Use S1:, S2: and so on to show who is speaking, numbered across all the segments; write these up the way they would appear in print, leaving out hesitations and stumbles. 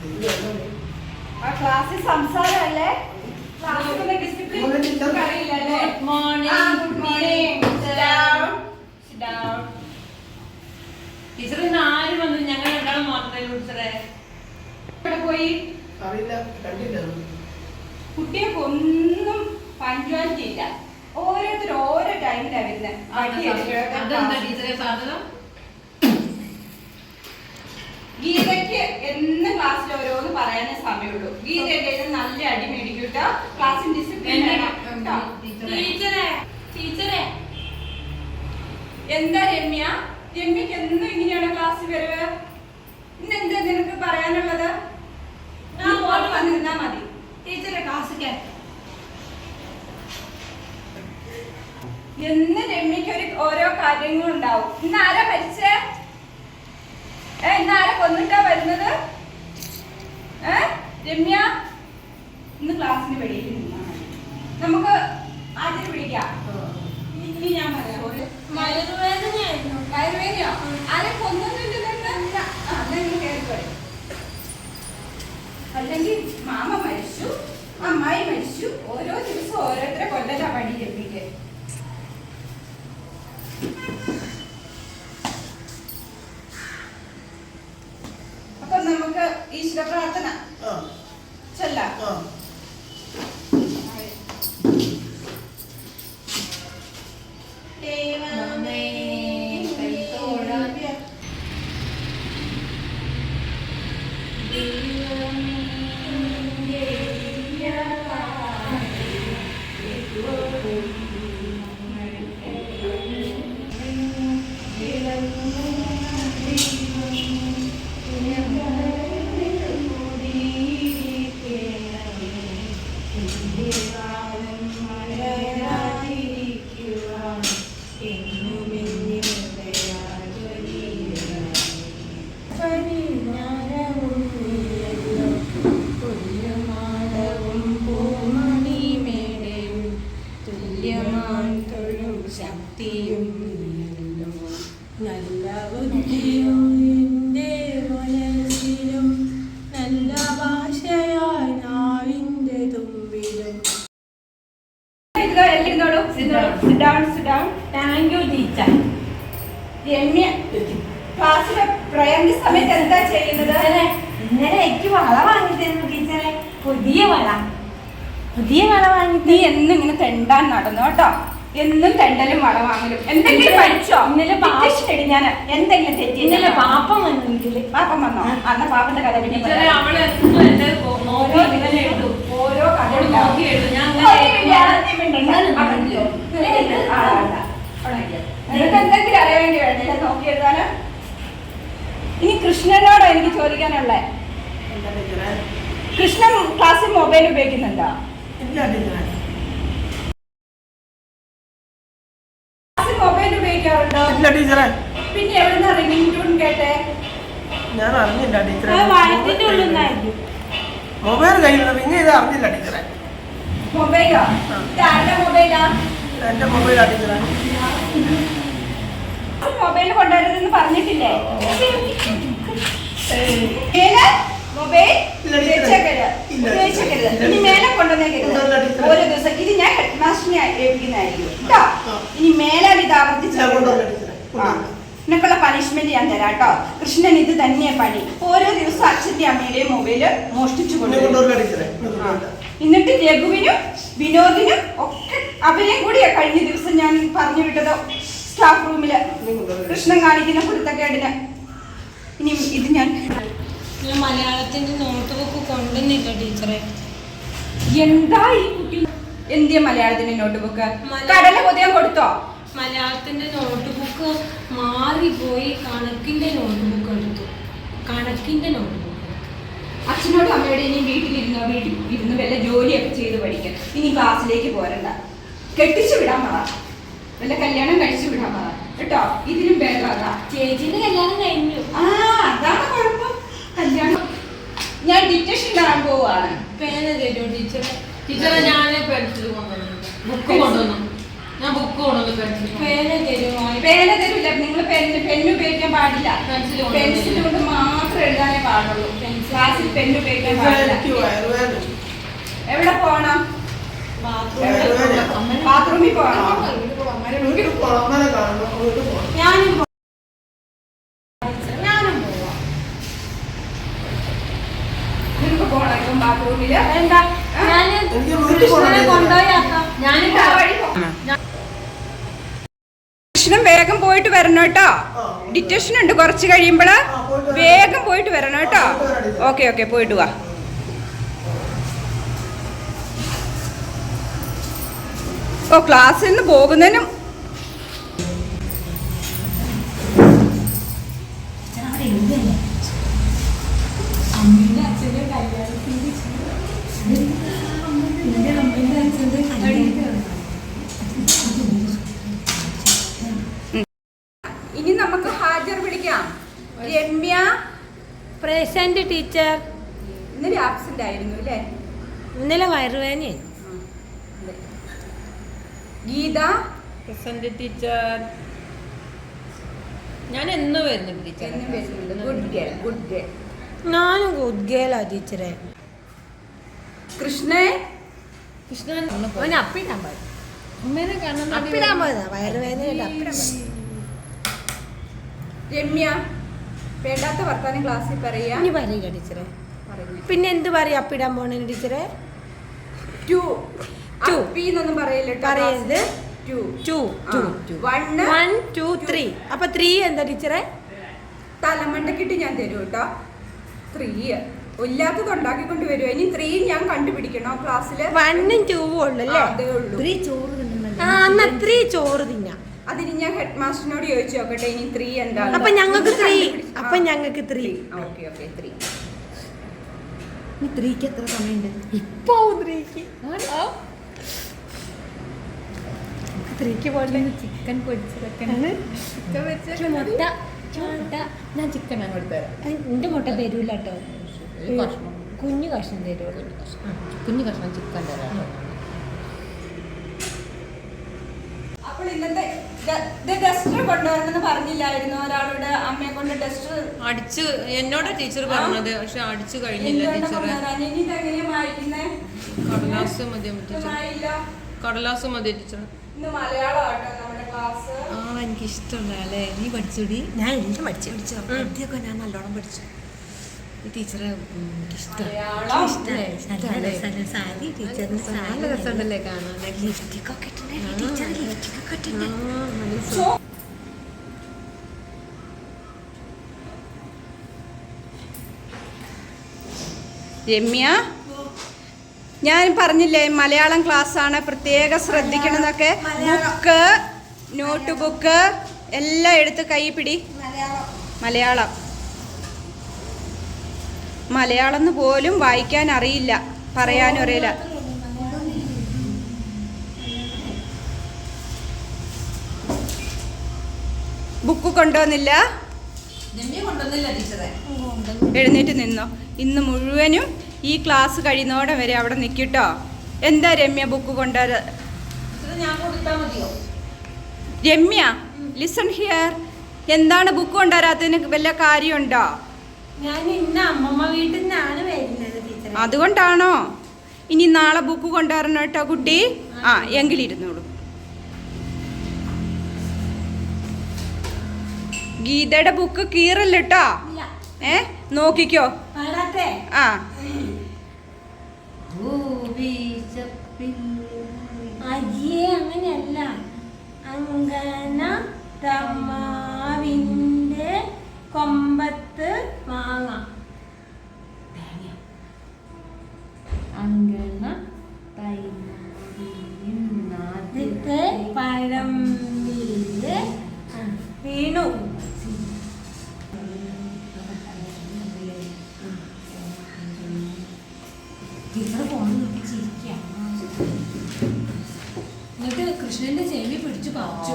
S1: ആ ക്ലാസ്സിൽ സംസാരമല്ലേ? ക്ലാസ്സിലുള്ള ഡിസിപ്ലിൻ അറിയില്ലല്ലേ? Good morning.
S2: ടീച്ചർ ഇന്ന് ആരും വന്നു? ഞങ്ങൾ രണ്ടാളും മാത്രമേ ടീച്ചറെ.
S1: ഇവിടെ പോയി കുട്ടികൾക്ക് ഒന്നും പഞ്ച്വാലിറ്റി ഇല്ല. ഓരോരുത്തർ ഓരോ ടൈമിലാണ് വരുന്നത്.
S2: അതെന്താ ടീച്ചറെ സാധനം?
S1: ഗീതയ്ക്ക് എന്ന് ക്ലാസ്സിൽ ഓരോന്ന് പറയാനേ സമയമുള്ളൂ. ഗീത എന്തെങ്കിലും നല്ല അടി മേടിക്കൂട്ടോ. ക്ലാസ്സിൽ ഡിസിപ്ലിൻ
S2: ടീച്ചറെ
S1: എന്താ രമ്യ? രമ്യക്ക് എന്നും ഇങ്ങനെയാണ് ക്ലാസ്സിൽ വരവ്? ഇന്ന് എന്താ നിനക്ക് പറയാനുള്ളത്? വന്നിരുന്നാ മതി.
S2: ടീച്ചറെ ക്ലാസ്സിൽ
S1: എന്ന് രമ്യക്ക് ഓരോ കാര്യങ്ങളുണ്ടാവും. ഇന്ന് ആരാ മരിച്ചേ? ഇന്ന് ആരാ കൊന്നിട്ടാ വരുന്നത്? രമ്യ ഇന്ന് ക്ലാസ്സിന് വെളിയിൽ നിന്നാ മതി. നമുക്ക് ആദ്യം വിളിക്കാം. ഇനി ഞാൻ പറയാം. വയറുവേദനയോ? ആരെ കൊന്നൊന്നുമില്ല. അല്ലെങ്കിൽ മാമ മരിച്ചു, അമ്മായി മരിച്ചു. ഓരോ ദിവസം ഓരോരുത്തരെ കൊല്ലലാ പണി രമ്യക്ക്. അപ്പൊ നമുക്ക് ഈശ്വര പ്രാർത്ഥന ചൊല്ലാം.
S3: ശക്തിയും നല്ല ബുദ്ധിയും എൻ്റെ മനസ്സിലും നല്ല ഭാഷയായി നാവിൻ്റെ തുമ്പിലും.
S2: Thank you teacher.
S1: രമ്യ ക്ലാസ്സിലെ പ്രയത്ന സമയത്ത് എന്താ ചെയ്യുന്നത്?
S2: ഇന്നലെ എനിക്ക് വള വാങ്ങി തരുന്നു ടീച്ചറെ. പുതിയ വള വാങ്ങി.
S1: നീ എന്നും ഇങ്ങനെ തെണ്ടാൻ നടന്നു കേട്ടോ. എന്നും തെണ്ടലും വള വാങ്ങലും. എന്തെങ്കിലും പഠിച്ചോ?
S2: ഇന്നലെ
S1: പാപ്പടി ഞാൻ എന്തെങ്കിലും തെറ്റി?
S2: ഇന്നലെ പാപ്പം വന്നു.
S1: പാപ്പം വന്നോ? അന്ന പാപ്പന്റെ കഥ പിന്നെ ഓരോ കഥ നിനക്ക് എന്തെങ്കിലും അറിയാൻ വേണ്ടി വേണ്ട നോക്കി എഴുതാന്. ഇനി കൃഷ്ണനോടാ എനിക്ക് ചോദിക്കാനുള്ളേ. കൃഷ്ണൻ ക്ലാസ്സിൽ മൊബൈൽ ഉപയോഗിക്കുന്നുണ്ടോ? മൊബൈൽ ഉപയോഗിക്കാറുണ്ടോ? പിന്നെ എവിടുന്ന റിംഗിങ് ടൂൺ കേട്ടെ?
S4: ഞാൻ അറിഞ്ഞില്ല ടീച്ചറെ.
S2: വയറ്റിന്റെ ഉള്ളിൽ
S4: മൊബൈൽ കയ്യിൽ റിങ് ചെയ്ത് അറിഞ്ഞില്ല ടീച്ചറെ.
S1: മൊബൈലോ? ആരുടെ മൊബൈലാ?
S4: എന്റെ മൊബൈലാ ടീച്ചറെ.
S1: മൊബൈൽ കൊണ്ടുവരുതെന്ന് പറഞ്ഞിട്ടില്ലേ? മൊബൈൽ ഉപയോഗിച്ചേക്കരുത്. ഇനി മേലെ കൊണ്ടുവന്നേക്കരുത്. ഓരോ ദിവസം ഇത് ഞാൻ ഹെഡ് മാസ്റ്ററിനെ ഏൽപ്പിക്കുന്നതായിരിക്കും കേട്ടോ. ഇനി മേലാൽ ഇത് ആവർത്തിച്ച് നിനക്കുള്ള പണിഷ്മെന്റ് ഞാൻ തരാം കേട്ടോ. കൃഷ്ണൻ ഇത് തന്നെയാ പണി. ഓരോ ദിവസം അച്ഛന്റെ അമ്മയുടെയും മൊബൈല് മോഷ്ടിച്ചു കൊണ്ടുവരും. എന്നിട്ട് രഘുവിനും വിനോദിനും ഒക്കെ അവരെയും കൂടിയാ കഴിഞ്ഞ ദിവസം ഞാൻ പറഞ്ഞു വിട്ടത് സ്റ്റാഫ് റൂമില് കൃഷ്ണൻ കാണിക്കുന്ന കുരുത്തക്കേടിന്. ഇനി ഇത് ഞാൻ
S3: മലയാളത്തിന്റെ നോട്ട് ബുക്ക് കൊണ്ടുവന്നില്ല ടീച്ചറെ.
S1: എന്താ ഈ കുട്ടി? എന്തിയ മലയാളത്തിന്റെ നോട്ട് ബുക്ക്? കടല പൊതിയാൻ കൊടുത്തോ?
S3: മലയാളത്തിന്റെ നോട്ട് ബുക്ക് മാറിപ്പോയി. കണക്കിന്റെ നോട്ട് ബുക്ക് എടുത്തു. കണക്കിന്റെ നോട്ട് ബുക്ക്.
S1: അച്ഛനോടും അമ്മയോടും ഇനി വീട്ടിലിരുന്ന് വല്ല ജോലിയൊക്കെ ചെയ്ത് പഠിക്കാം. ഇനി ക്ലാസ്സിലേക്ക് പോരണ്ട. കെട്ടിച്ചു വിടാൻ പറ. വല്ല കല്യാണം കഴിച്ചു വിടാൻ പറ കേട്ടോ. ഇതിനും ഭേദം
S3: ചേച്ചിന്റെ കല്യാണം കഴിഞ്ഞു.
S1: അതാണ് കുഴപ്പം. കല്യാണം ഞാൻ ഡിറ്റക്ഷൻ ഇടാൻ പോവാണ്.
S3: പേന തരുമോ ടീച്ചറെ?
S2: ടീച്ചറെ ഞാൻ പെൻസിൽ കൊണ്ടുവന്നു. ബുക്ക് കൊണ്ടുവന്നു. ഞാൻ ബുക്ക് കൊണ്ടുവന്നു.
S3: പേന തരുമോ?
S1: പേന തരില്ല. നിങ്ങൾ പെന്ന് ഉപയോഗിക്കാൻ പാടില്ല. പെൻസിൽ കൊണ്ട് മാത്രം എഴുതാനേ പാടുള്ളൂ.
S3: പെൻസിൽ
S1: ക്ലാസ്സിൽ പെണ്ണ് ഉപയോഗിക്കാൻ പാടില്ല.
S4: എനിക്ക് വയറുവേദന.
S1: എവിടെ പോകണം?
S4: വയറുവേദന.
S1: ബാത്റൂമിൽ പോകണം.
S4: വീട്ടിൽ പോണം, അമ്മേനെ കാണണം, വീട്ടിൽ പോണം.
S3: ഞാനും ഞാനും പോവാം.
S1: നിനക്ക് പോകണം ഇപ്പം ബാത്റൂമില്?
S3: എന്താ ഞാൻ
S4: എനിക്ക് വീട്ടിൽ
S3: കൃഷ്ണനെ
S4: പോകണം.
S3: കൊണ്ടുപോയി ആക്കാം.
S1: ഞാനിപ്പോ ആ വഴി പോകാം. കൃഷ്ണൻ വേഗം പോയിട്ട് വരണം കേട്ടോ. ഡിറ്റക്ഷൻ ഉണ്ട് കുറച്ച് കഴിയുമ്പോള്. വേഗം പോയിട്ട് വരണം കേട്ടോ. ഓക്കെ ഓക്കെ, പോയിട്ട് വാ. ഓ, ക്ലാസ്സിൽ നിന്ന് പോകുന്നതിനും
S3: അമ്മയുടെ അച്ഛന്റെ കല്യാണത്തിന് എന്റെ അമ്മയുടെ അച്ഛന്റെ കല്യാണത്തിന്
S1: ഇനി നമുക്ക് ഹാജർ വിളിക്കാം. Ramya
S3: present teacher.
S1: ഇന്നലെ ആബ്സെന്റ് ആയിരുന്നു അല്ലേ?
S3: ഇന്നലെ വയറുവേദന.
S1: Geetha
S5: present teacher. ഞാൻ എന്നും വരുന്നുണ്ട് ടീച്ചർ.
S1: എന്നും വരുന്നുണ്ട്. Good girl, good girl.
S3: ഞാനും ഗുഡ് ഗേളാ ടീച്ചറെ.
S1: കൃഷ്ണേ,
S5: കൃഷ്ണൻ
S3: അവന് അപ്പിടാൻ പാടില്ല.
S5: അമ്മേനെ കാണാൻ
S3: അപ്പിടാൻ പോയതാ, വയറുവേദനയുടെ അപ്പിടാൻ പാടില്ല.
S1: രമ്യ, വേണ്ടാത്ത വർത്താനം ക്ലാസ്സിൽ പറയാ.
S3: ഇനി പറയില്ല ടീച്ചറെ.
S1: പറയുന്നു.
S3: പിന്നെ എന്ത് പറയും അപ്പിടാൻ പോണേന് ടീച്ചറെ?
S1: To
S3: Two.
S1: അപ്പീന്നൊന്നും പറയല്ലേ കേട്ടോ.
S3: പറയരുത്.
S1: ടു
S3: ടു
S1: ടു
S3: 1 2 3. അപ്പൊ 3 എന്താ ടീച്ചറെ?
S1: തലമണ്ടക്കിട്ട് ഞാൻ തരും കേട്ടോ. 3 ഇല്ലാത്തത് ഉണ്ടാക്കിക്കൊണ്ട് വരുമോ? ഇനി 3 ഞാൻ കണ്ടുപിടിക്കണോ ക്ലാസ്സില്?
S3: 1 ഉം 2 ഉള്ളു അല്ലേ?
S1: അതേ ഉള്ളൂ.
S3: ആ എന്നാ 3 ചോറ് തിന്നാ.
S1: അതിന് ഞാൻ ഹെഡ് മാസ്റ്ററിനോട് ചോദിച്ചു നോക്കട്ടെ ഇനി 3 എന്താ.
S3: അപ്പൊ ഞങ്ങൾക്ക് 3. അപ്പൊ ഞങ്ങൾക്ക് 3.
S1: Okay okay 3.
S5: 3ക്ക് എത്ര സമയമുണ്ട്?
S3: ഇപ്പൊ 3ക്ക് 3ക്ക് പോട്ടെ.
S5: ചിക്കൻ പൊരിച്ചതൊക്കെ
S3: മുട്ട
S5: ഞാൻ ചിക്കൻ അങ്ങോട്ട് തരാം.
S3: എന്റെ മുട്ട തരൂല കേട്ടോ.
S5: ഒരു കഷ്ണം,
S3: കുഞ്ഞു കഷ്ണം തരുള്ളൂ.
S5: കുഞ്ഞു കഷ്ണം ചിക്കൻ തരാം.
S1: അപ്പോൾ ഇന്നത്തെ ഡസ്റ്റർ കൊണ്ടുവരണമെന്ന് പറഞ്ഞില്ലായിരുന്നു ഒരാളോട്? അമ്മയെ കൊണ്ട് ഡസ്റ്റർ
S5: അടിച്ച് എന്നോട് ടീച്ചർ പറഞ്ഞത്, പക്ഷെ അടിച്ചു കഴിഞ്ഞില്ല ടീച്ചറെ.
S1: ഇനി ഇതെങ്ങനെയാ മായ്ക്കുന്നേ?
S5: കടലാസ് മതി ടീച്ചർ.
S1: മായില്ല.
S5: കടലാസ് മതി ടീച്ചർ.
S1: ഇന്ന് മലയാളം ആട്ടോ നമ്മുടെ ക്ലാസ്.
S5: എനിക്ക് ഇഷ്ടമുള്ള അല്ലേ? നീ പഠിച്ചുടി?
S3: ഞാൻ എല്ലാം പഠിച്ചു.
S5: ആദ്യമൊക്കെ ഞാൻ നല്ലോണം പഠിച്ചു. ഈ ടീച്ചറെ
S1: മലയാളം.
S3: സാരി ടീച്ചറിന്
S5: നല്ല രസമുണ്ടല്ലേ കാണാൻ?
S3: ലിഫ്റ്റിക്കൊക്കെ ടീച്ചർ ലിഫ്റ്റിക്കൊക്കെ ഇട്ടിട്ടുണ്ട്.
S1: രമ്യ, ഞാൻ പറഞ്ഞില്ലേ മലയാളം ക്ലാസ് ആണ്, പ്രത്യേകം ശ്രദ്ധിക്കണം എന്നൊക്കെ. ബുക്ക്, നോട്ട് ബുക്ക് എല്ലാം എടുത്ത് കൈ പിടി. മലയാളം മലയാളം പോലും വായിക്കാൻ അറിയില്ല, പറയാനും അറിയില്ല. ബുക്ക് കൊണ്ടുവന്നില്ല? എഴുന്നേറ്റ് നിന്നോ. ഇന്ന് മുഴുവനും ഈ ക്ലാസ് കഴിയുന്നോടെ വരെ അവിടെ നിൽക്കിട്ടോ. എന്താ രമ്യ ബുക്ക് കൊണ്ടുവര?
S5: ഞാൻ കൊടുത്താൽ മതിയോ?
S1: Ramya, listen here. എന്താണ് ബുക്ക് കൊണ്ടുവരാത്തതിന് വല്ല കാര്യമുണ്ടോ?
S3: ഞാൻ ഇന്ന് അമ്മമ്മ വീട്ടിൽ നിന്നാണ് വരുന്നത് ടീച്ചറെ.
S1: അതുകൊണ്ടാണോ? ഇനി നാളെ ബുക്ക് കൊണ്ടുവരണം കേട്ടോ കുട്ടി. ആ, എങ്കിലിരുന്നോളൂ. ഗീതയുടെ ബുക്ക് കീറല്ലോ. നോക്കിക്കോ. ആ,
S3: അയ്യേ അങ്ങനെയല്ല. അങ്കന തമാവിന്റെ കൊമ്പത്ത് മാങ്ങ.
S5: അങ്കന
S3: പഴമ്പില് വീണു.
S5: എന്നിട്ട് കൃഷ്ണന്റെ ചെവി പിടിച്ചു പറിച്ചു.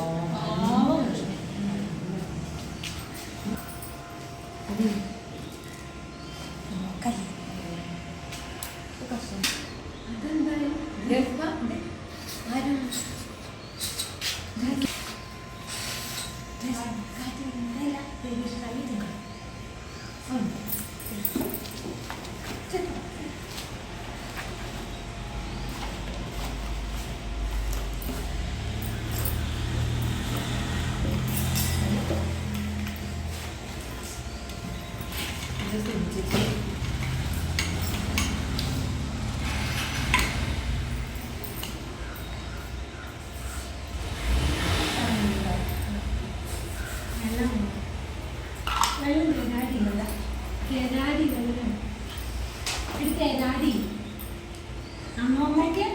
S2: അമ്മമ്മക്ക്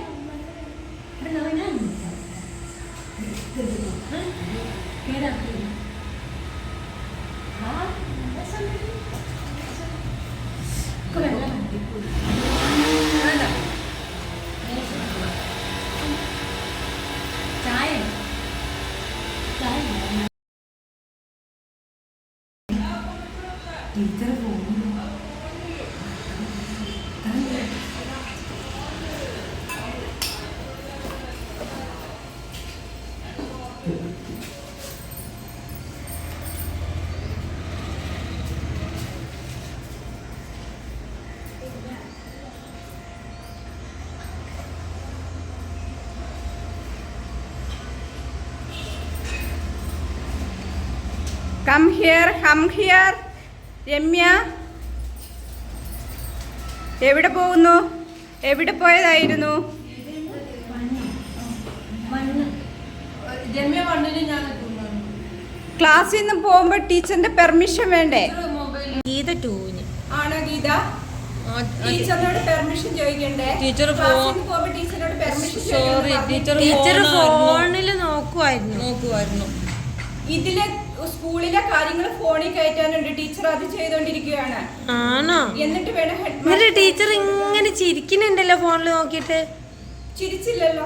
S2: ചായ ടീച്ചർ പോകുന്നു.
S1: Come here, come here. Ramya എവിടെ പോകുന്നു? എവിടെ പോയതായിരുന്നു?
S3: രമ്യ വണ്ണിന് ഞാൻ
S1: ക്ലാസ്സിൽ നിന്ന് പോകുമ്പോ ടീച്ചറിന്റെ പെർമിഷൻ വേണ്ടേ?
S5: ഗീത ടൂന്
S1: ആണോ ഗീത? ടീച്ചറിനോട് പെർമിഷൻ ചോദിക്കണ്ടേ?
S5: ടീച്ചർ
S1: ക്ലാസ്സിൽ നിന്ന് പോകുമ്പോ ടീച്ചറിനോട് പെർമിഷൻ
S5: സോറി ടീച്ചർ ഫോണിൽ നോക്കുമായിരുന്നു.
S1: ഇതിലെ സ്കൂളിലെ കാര്യങ്ങൾ ഫോണിൽ കയറ്റാനുണ്ട്. ടീച്ചർ അത് ചെയ്തോണ്ടിരിക്കുകയാണ്.
S5: ആണോ?
S1: എന്നിട്ട് വേണം
S5: എന്നിട്ട് ടീച്ചർ ഇങ്ങനെ ചിരിക്കുന്നുണ്ടല്ലോ ഫോണിൽ നോക്കിയിട്ട്.
S1: ചിരിച്ചില്ലല്ലോ.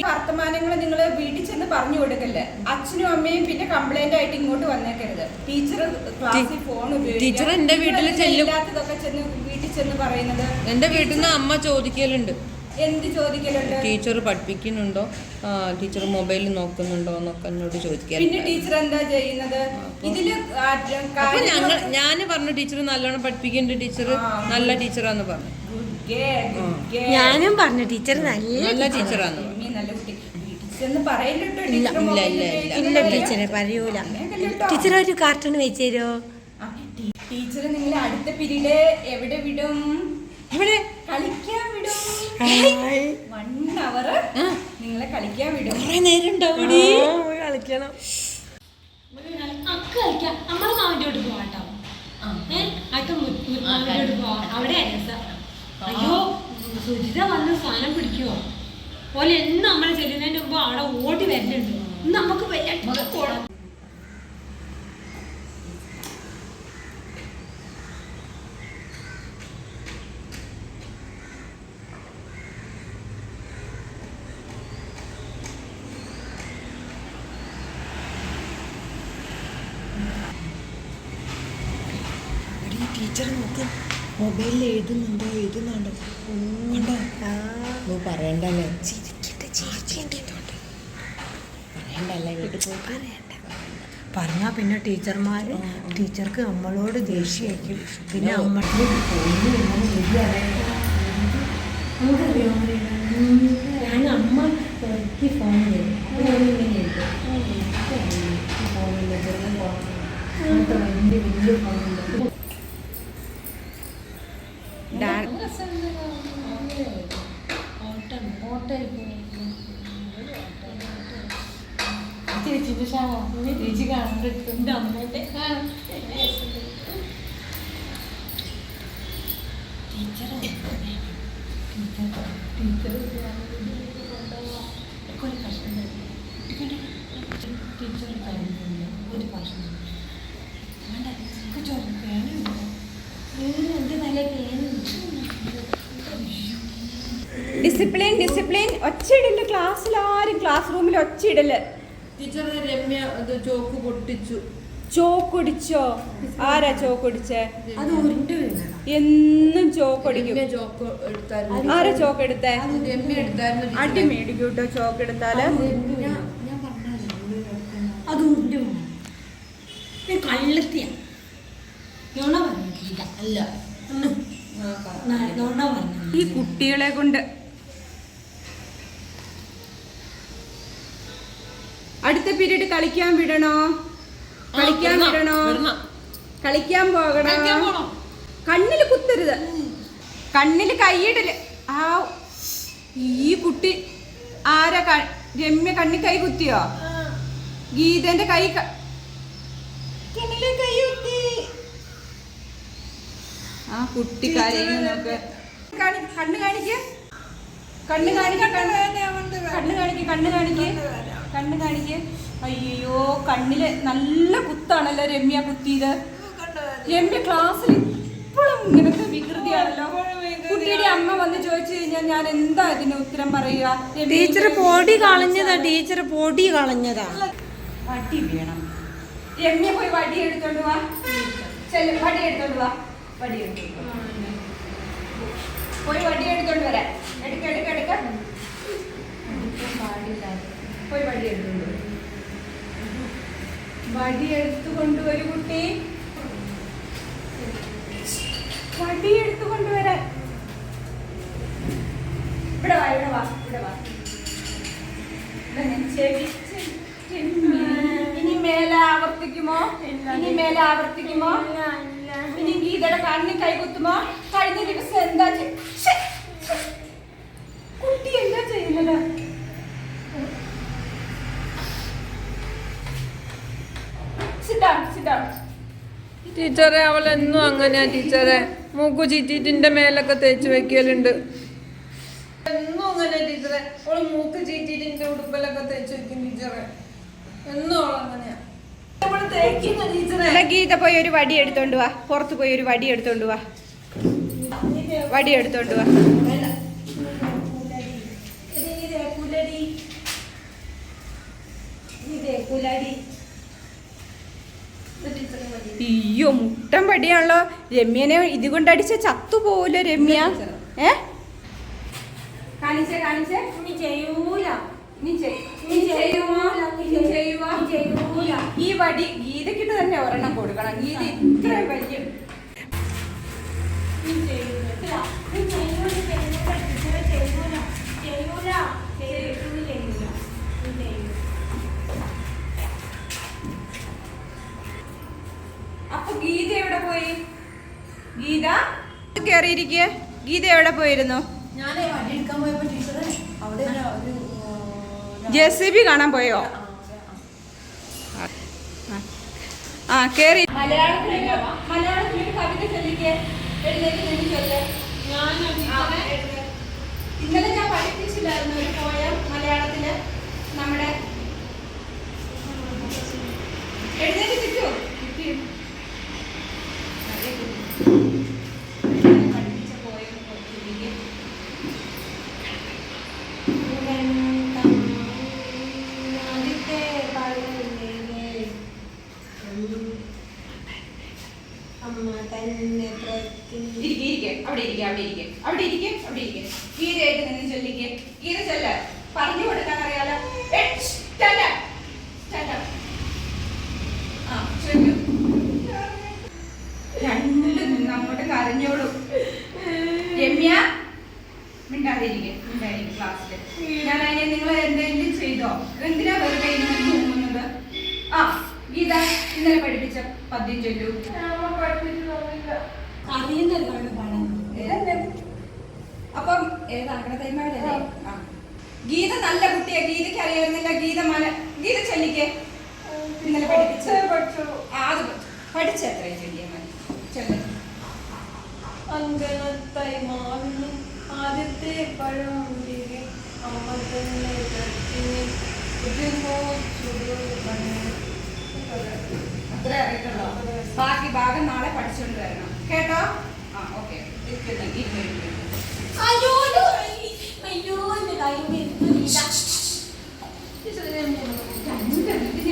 S1: വർത്തമാനങ്ങൾ നിങ്ങൾ വീട്ടിൽ ചെന്ന് പറഞ്ഞു കൊടുക്കല്ലേ. അച്ഛനും അമ്മയും പിന്നെ കംപ്ലൈന്റ് ആയിട്ട് ഇങ്ങോട്ട് വന്നേക്കരുത്. ടീച്ചർ ക്ലാസ്സിൽ ഫോൺ
S5: ടീച്ചർ എന്റെ വീട്ടിൽ
S1: ഇല്ലാത്തതൊക്കെ ചെന്ന് വീട്ടിൽ ചെന്ന് പറയുന്നത്.
S5: എന്റെ വീട്ടിൽ നിന്ന് അമ്മ ചോദിക്കലുണ്ട്.
S1: എന്ത് ചോദിക്കലുണ്ട്?
S5: ടീച്ചർ പഠിപ്പിക്കുന്നുണ്ടോ, ടീച്ചർ മൊബൈലിൽ നോക്കുന്നുണ്ടോ എന്നൊക്കെ എന്നോട് ചോദിക്കാൻ.
S1: പിന്നെ ടീച്ചർ എന്താ ചെയ്യുന്നത്? ഇതില്
S5: ഞാൻ പറഞ്ഞു ടീച്ചർ നല്ലോണം പഠിപ്പിക്കുന്നുണ്ട്, ടീച്ചർ നല്ല ടീച്ചറാന്ന് പറഞ്ഞു.
S2: ഞാനും പറഞ്ഞു ടീച്ചർ
S5: നല്ല ടീച്ചറാന്ന്
S1: നല്ല കുട്ടി. ടീച്ചർ പറയില്ലട്ടോ.
S2: ഇല്ല ടീച്ചറെ പറയൂല. ടീച്ചർ ഒരു കാർട്ടൂൺ വെച്ച് തരുമോ?
S1: ടീച്ചർ നിങ്ങളെ അടുത്ത പീരീഡ് എവിടെ വിടും?
S5: ഇവിടെ
S1: കളിക്കാൻ വിടും. 1 hour നിങ്ങളെ കളിക്കാൻ വിടും.
S5: നേരം
S2: കളിക്കണം.
S3: നമ്മളെ മാവിന്റെ പോവാട്ടോ. അവിടെ അയ്യോ സുജിത വന്ന് സാധനം പിടിക്കുവോ പോലെ എന്ന് നമ്മൾ ചെല്ലുന്നതിന് മുമ്പ് അവിടെ ഓടി വരുന്നുണ്ട്. നമുക്ക്
S5: ടീച്ചർ നോക്ക്, മൊബൈലിൽ എഴുതുന്നുണ്ടോ കണ്ടോ? പറയണ്ടല്ലേ, പറയണ്ടല്ലേ, വീട്ടിൽ പോയി പറയണ്ട.
S2: പറഞ്ഞാ പിന്നെ ടീച്ചർക്ക് നമ്മളോട് ദേഷ്യമായിരിക്കും. പിന്നെ ഞാൻ അമ്മ ഫോൺ ചെയ്യും. വലിയ ഫോൺ
S3: ചേച്ചി കാണുന്നുണ്ട് അമ്മേന്റെ ടീച്ചർ ഒരു കഷ്ണം ടീച്ചർ കഴിഞ്ഞില്ല. ഒരു കഷ്ണം പേനുണ്ടോ? എന്റെ നല്ല പേനുണ്ട്.
S1: ഡിസിപ്ലിൻ. ഒച്ചയിടല് ക്ലാസ്സിൽ. ആരും ക്ലാസ് റൂമിൽ ഒച്ചയിടല്.
S5: ടീച്ചർ രമ്യ ചോക്ക് പൊട്ടിച്ചു.
S1: ചോക്കൊടിച്ചോ? ആരാ ചോക്കൊടിച്ചേ?
S2: അത് ഉരുണ്ട് വീണതാ.
S1: എന്നും ചോക്കൊടിക്കും. ആരാ ചോക്കെടുത്തേ? അടി മേടിക്കൂട്ടോ ചോക്കെടുത്താല്.
S2: അത് ഉരുണ്ട് വീണ കള്ളത്തിയ നുണ പറഞ്ഞിട്ടില്ല. അല്ല നുണ പറഞ്ഞു.
S1: ഈ കുട്ടികളെ കൊണ്ട് അടുത്ത പീരീഡ് കളിക്കാൻ വിടണോ? കളിക്കാൻ വിടണോ? കളിക്കാൻ പോകണോ? കണ്ണില് കുത്തരുത്, കണ്ണില് കൈയിടല്. ആ ഈ കുട്ടി ആരാ? രമ്യ കണ്ണി കൈ കുത്തിയോ? ഗീതന്റെ കൈ കണ്ണിലെ കൈ കുത്തി. ആ കുട്ടി കരയുന്നു. നോക്ക്, കണ്ണ് കാണിക്ക, കണ്ണ് കാണിക്ക, കണ്ണ് കാണിക്ക, കണ്ണ് കാണിക്ക, കണ്ണ് കാണിക്ക. അയ്യോ, കണ്ണില് നല്ല കുത്താണല്ലോ രമ്യ കുത്തിയത്. രമ്യ ക്ലാസ്സിൽ ഇപ്പോഴും ഇങ്ങനത്തെ വികൃതിയാണല്ലോ. കുട്ടിയുടെ അമ്മ വന്ന് ചോദിച്ചു കഴിഞ്ഞാൽ ഞാൻ എന്താ ഇതിന് ഉത്തരം പറയുക?
S2: ടീച്ചർ പൊടി കളഞ്ഞതാ, ടീച്ചർ പൊടി കളഞ്ഞതാ.
S1: വടി വേണം. രമ്യ പോയി വടി എടുത്തോണ്ട് വാ. വടി എടുത്തോണ്ട് വാ. വടി എടുത്തോണ്ട് വാ. പോയി വടി എടുത്തോണ്ട് വരാൻ. എടുക്ക എടുക്ക എടുക്ക. പോയി വടി എടുത്തോണ്ട് വരും. വടി എടുത്തു കൊണ്ടുവരൂ കുട്ടി. വടി എടുത്തു കൊണ്ടുവരാൻ. ഇവിടെ വാ, ഇവിടെ വാ, ഇവിടെ വാ. ഇനി മേലെ ആവർത്തിക്കുമോ? ഇനി മേലെ ആവർത്തിക്കുമോ? ഇനി ഗീതയുടെ കണ്ണിൽ കൈകുത്തുമോ? കഴിഞ്ഞ ദിവസം എന്താ കുട്ടി എന്താ ചെയ്യുന്നത്?
S5: ടീച്ചറെ അവളെന്നും അങ്ങനെയാ ടീച്ചറെ. മൂക്കു ചീറ്റിന്റെ മേലൊക്കെ തേച്ച് വെക്കലുണ്ട്. എന്നും അങ്ങനെ ടീച്ചറെ. അവള് മൂക്ക് ചീറ്റിന്റെ ഉടുപ്പിലൊക്കെ തേച്ച് വെക്കും ടീച്ചറെ. എന്നും അവളങ്ങനെയാ.
S1: ഗീത പോയി ഒരു വടി എടുത്തോണ്ട് വാ. പുറത്ത് പോയി ഒരു വടി എടുത്തോണ്ട് വാ. വടി എടുത്തോണ്ട് വാ. അയ്യോ, മുട്ടൻ പടിയാണല്ലോ. രമ്യനെ ഇതുകൊണ്ട് അടിച്ച ചത്തുപോലോ രമ്യ. കാണിച്ചേ കാണിച്ചേ.
S2: ഇനി ചെയ്യൂല.
S1: ഈ വടി ഗീതക്കിട്ട് തന്നെ ഒരെണ്ണം കൊടുക്കണം. ഗീത ഇത്രയും വലിയ അപ്പൊ ഗീത എവിടെ പോയി? ഗീത കേറിയിരിക്കെ. ഗീത എവിടെ പോയിരുന്നു? JCB കാണാൻ പോയോ? ആ കേറി. മലയാളത്തിലൊരു കവിത ചൊല്ലിക്കേ. ഇന്നലെ ഞാൻ പഠിപ്പിച്ചില്ലായിരുന്നു ഒരു പോയം മലയാളത്തില്. നമ്മുടെ എഴുന്നേറ്റ് കിട്ടൂ. പഠിപ്പിച്ച പോയം ഗീതയായിട്ട് നിന്ന് ചൊല്ലിക്ക്. ഗീത ചൊല്ല. പറഞ്ഞു കൊടുക്കാൻ അറിയാലോ. രണ്ടും നിന്ന് അങ്ങോട്ട് കരഞ്ഞോളൂ. രമ്യ മിണ്ടാതിരിക്കും ക്ലാസ്സില്. ഞാൻ അതിനെ നിങ്ങൾ എന്തെങ്കിലും ചെയ്തോ? എന്തിനാ വെറുതെ തോന്നുന്നത്? ആ ഗീത ഇന്നലെ പഠിപ്പിച്ച പദ്യം ചൊല്ലൂ. അപ്പം ഏതാങ്കടത്തൈമാരല്ലേ? ഗീത നല്ല കുട്ടിയാ. ഗീതയ്ക്ക് അറിയാവുന്നില്ല. ഗീത ചൊല്ലിക്കേ. ഇന്നലെ പഠിപ്പിച്ച അത് പഠിച്ച എത്രയും ചൊല്ലിയാൽ മതി. ചൊല്ല.
S5: ആദ്യത്തെ പഴം അമ്മ തന്നെ
S1: അത്രേ അറിയത്തുള്ളൂ. ബാക്കി ഭാഗം നാളെ പഠിച്ചുകൊണ്ട് വരണം കേട്ടോ? ആ ഓക്കെ.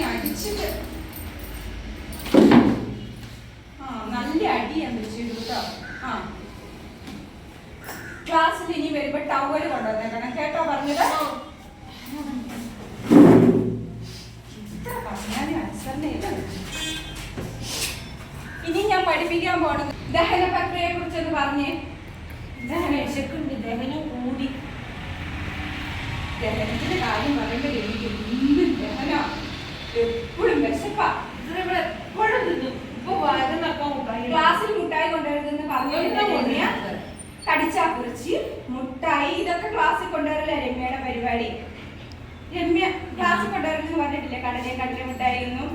S1: അടിച്ചിട്ട് നല്ല അടിയാൻ വെച്ചിട്ട് കേട്ടോ. ആ ക്ലാസ്സിൽ ഇനി വരുമ്പോ ടവല് കൊണ്ടുവന്നേക്കണം കേട്ടോ പറഞ്ഞത്. ഇനി ഞാൻ പഠിപ്പിക്കാൻ പോണത് ദഹന പ്രക്രിയയെ കുറിച്ചൊന്ന് പറഞ്ഞേ. ദഹനം കൂടി. ദഹനത്തിന്റെ കാര്യം പറയുമ്പോൾ എനിക്ക് ദഹനം എപ്പോഴും വിശപ്പാ. ഇവിടെ കടിച്ചാ കുറിച്ച് മുട്ടായി ഇതൊക്കെ ക്ലാസ്സിൽ കൊണ്ടുവരല്ലേ രമ്യയുടെ പരിപാടി. രമ്യ ക്ലാസ്സിൽ കൊണ്ടുവരുന്നു പറഞ്ഞിട്ടില്ലേ കടല മുട്ടായി ഒന്നും.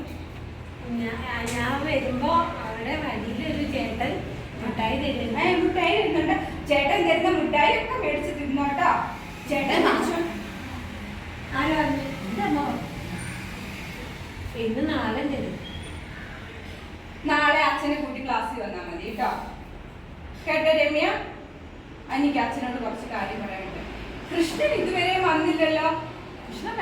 S2: ഞാൻ വരുമ്പോ അവിടെ വഴിയിലൊരു ചേട്ടൻ മുട്ടായി തരുന്നു.
S1: മുട്ടായി തരുന്നുണ്ട്. ചേട്ടൻ തരുന്ന മുട്ടായി ഒക്കെ മേടിച്ച് തിന്നോട്ടോ. ചേട്ടൻ
S2: ആരോ ഇതമ്മോ ഇന്ന് നാളെ തരും.
S1: നാളെ അച്ഛനെ കൂട്ടി ക്ലാസ്സിൽ വന്നാൽ മതി കേട്ടോ. കേട്ടോ രമ്യ? എനിക്ക് അച്ഛനോട് കുറച്ച് കാര്യം പറയാനുണ്ട്. കൃഷ്ണൻ ഇതുവരെ വന്നില്ലല്ലോ. കൃഷ്ണൻ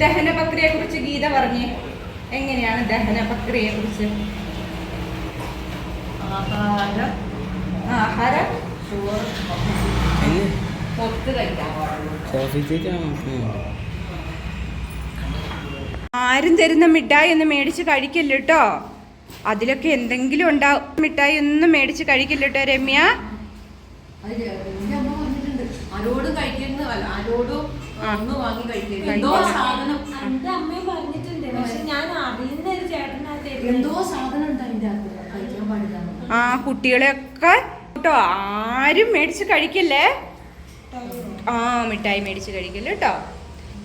S1: ദഹന പ്രക്രിയയെ കുറിച്ച് ഗീത പറഞ്ഞേ. എങ്ങനെയാണ് ദഹന പ്രക്രിയയെ കുറിച്ച്? ആഹാരം ആരും തരുന്ന മിഠായി ഒന്നും മേടിച്ച് കഴിക്കില്ല കേട്ടോ. അതിലൊക്കെ എന്തെങ്കിലും ഉണ്ടാവും. മിഠായി ഒന്നും മേടിച്ച് കഴിക്കില്ല കേട്ടോ രമ്യ.
S4: ആരോടും കഴിക്കരുത്, ആരോടും ഒന്നും വാങ്ങി കഴിക്കരുത്.
S2: എന്തോ സാധനം എന്റെ അമ്മയും പറഞ്ഞിട്ടുണ്ട്. പക്ഷെ ഞാൻ അറിയുന്ന ഒരു ചേട്ടനകത്ത്
S4: എന്തോ സാധനം ഉണ്ട് അതിന്റെ അകത്ത് കഴിക്കാൻ പാടില്ല.
S1: ആ കുട്ടികളെയൊക്കെ കേട്ടോ ആരും മേടിച്ച് കഴിക്കില്ലേ. മിഠായി മേടിച്ച് കഴിക്കില്ല കേട്ടോ.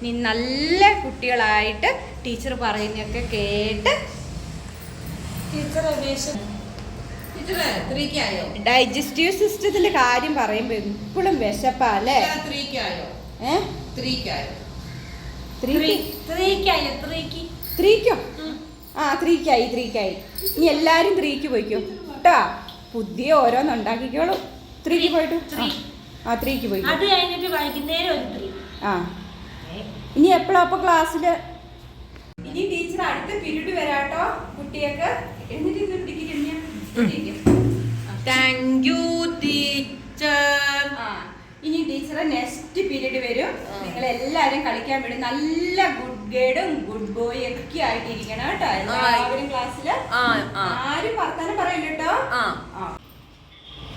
S1: നീ നല്ല കുട്ടികളായിട്ട് ടീച്ചർ പറയുന്നതൊക്കെ കേട്ട് ഡൈജസ്റ്റീവ് സിസ്റ്റത്തിന്റെ കാര്യം പറയുമ്പോ എപ്പോഴും വിശപ്പല്ലേ. ത്രീക്കായി. ഇനി എല്ലാരും ത്രീക്ക് പോയിക്കോ കേട്ടാ. പുതിയ ഓരോന്നുണ്ടാക്കിക്കോളൂ. ത്രീക്ക് പോയിട്ട് ത്രീക്ക് പോയി.
S2: അത് കഴിഞ്ഞിട്ട് വൈകുന്നേരം ഒരു 3.
S1: ഇനി എപ്പോഴാ അപ്പൊ ക്ലാസ്സില്? ഇനി ടീച്ചർ അടുത്ത പീരീഡ് വരാട്ടോ കുട്ടിയൊക്കെ.
S5: Thank you teacher.
S1: ഇനി ടീച്ചറെ നെക്സ്റ്റ് പീരീഡ് വരും. നിങ്ങൾ എല്ലാരും കളിക്കാൻ വിടും. നല്ല ഗുഡ് ഗൈഡും ഗുഡ് ബോയ് ഒക്കെ ആയിട്ടിരിക്കണം കേട്ടോ എല്ലാവരും ക്ലാസ്സില്. ആരും വർത്താനം പറയില്ല കേട്ടോ.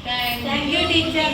S2: Thank you teacher.